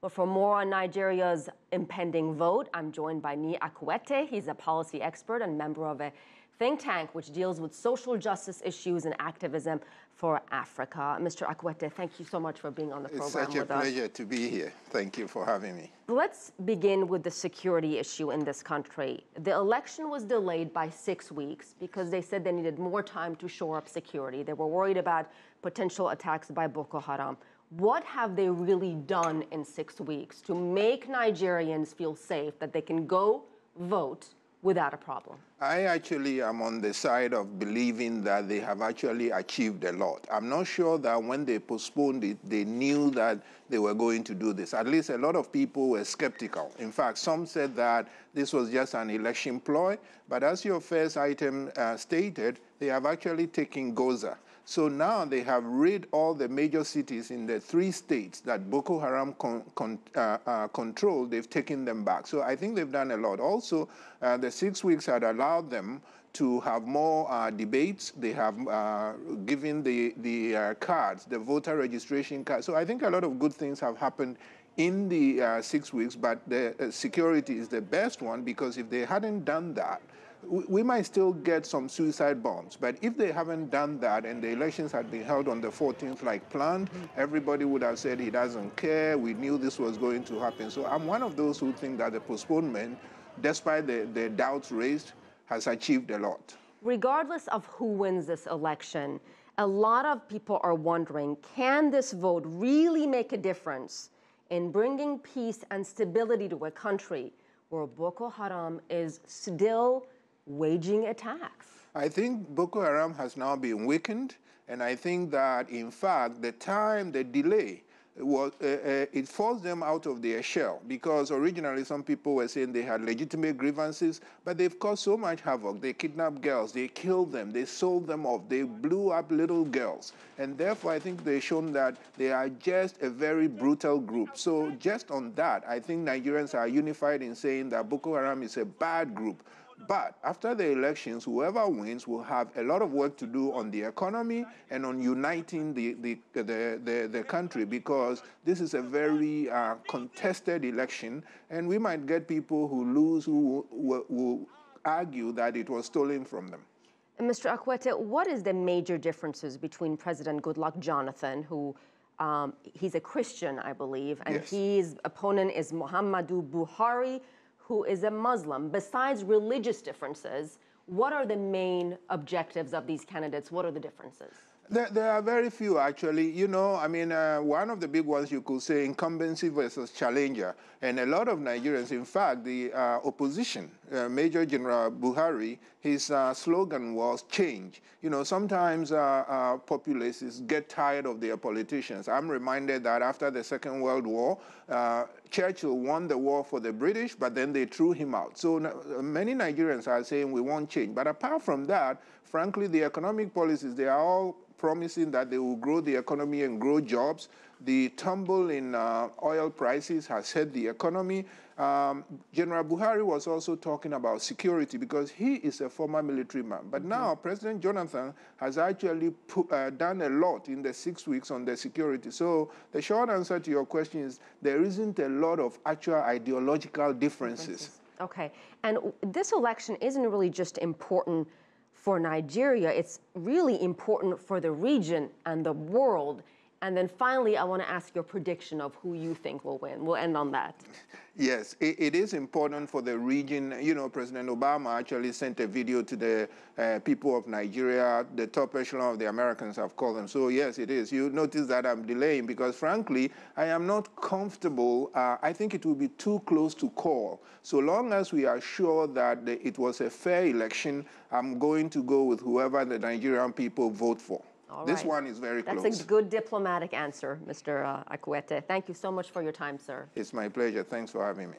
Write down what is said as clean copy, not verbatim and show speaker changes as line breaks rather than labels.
But for more on Nigeria's impending vote, I'm joined by Nii Akutteh. He's a policy expert and member of a think tank which deals with social justice issues and activism for Africa. Mr. Akutteh, thank you so much for being on the program with us.
It's such a pleasure to be here. Thank you for having me.
Let's begin with the security issue in this country. The election was delayed by 6 weeks because they said they needed more time to shore up security. They were worried about potential attacks by Boko Haram. What have they really done in 6 weeks to make Nigerians feel safe that they can go vote without a problem?
I actually am on the side of believing that they have actually achieved a lot. I'm not sure that when they postponed it, they knew that they were going to do this. At least a lot of people were skeptical. In fact, some said that this was just an election ploy. But as your first item stated, they have actually taken Goza. So now they have rid all the major cities in the 3 states that Boko Haram control. They've taken them back. So I think they've done a lot. Also, the 6 weeks had allowed them to have more debates. They have given the cards, the voter registration cards. So I think a lot of good things have happened in the 6 weeks, but the security is the best one, because if they hadn't done that, we might still get some suicide bombs. But if they haven't done that and the elections had been held on the 14th like planned, everybody would have said he doesn't care. We knew this was going to happen. So I'm one of those who think that the postponement, despite the doubts raised, has achieved a lot.
Regardless of who wins this election, a lot of people are wondering, can this vote really make a difference in bringing peace and stability to a country where Boko Haram is still waging attacks?
I think Boko Haram has now been weakened, and I think that, in fact, the delay, it forced them out of their shell, because originally some people were saying they had legitimate grievances, but they've caused so much havoc. They kidnapped girls, they killed them, they sold them off, they blew up little girls, and therefore I think they've shown that they are just a very brutal group. So just on that, I think Nigerians are unified in saying that Boko Haram is a bad group. But after the elections, whoever wins will have a lot of work to do on the economy and on uniting the country, because this is a very contested election, and we might get people who lose who will argue that it was stolen from them.
And Mr. Akutteh, what is the major differences between President Goodluck Jonathan, who he's a Christian, I believe, and
yes,
his opponent is Muhammadu Buhari, who is a Muslim? Besides religious differences, what are the main objectives of these candidates? What are the differences?
There are very few, actually. You know, I mean, one of the big ones you could say, incumbency versus challenger. And a lot of Nigerians, in fact, the opposition, Major General Buhari, his slogan was change. You know, sometimes populaces get tired of their politicians. I'm reminded that after the Second World War, Churchill won the war for the British, but then they threw him out. So many Nigerians are saying we want change. But apart from that, frankly, the economic policies, they are all promising that they will grow the economy and grow jobs. The tumble in oil prices has hit the economy. General Buhari was also talking about security, because he is a former military man. But now President Jonathan has actually done a lot in the 6 weeks on the security. So the short answer to your question is there isn't a lot of actual ideological differences.
Okay, and this election isn't really just important for Nigeria, it's really important for the region and the world. And then finally, I want to ask your prediction of who you think will win. We'll end on that.
Yes, it is important for the region. You know, President Obama actually sent a video to the people of Nigeria. The top echelon of the Americans have called them. So yes, it is. You notice that I'm delaying because, frankly, I am not comfortable. I think it will be too close to call. So long as we are sure that it was a fair election, I'm going to go with whoever the Nigerian people vote for. This one is very close.
That's a good diplomatic answer, Mr. Akutteh. Thank you so much for your time, sir.
It's my pleasure. Thanks for having me.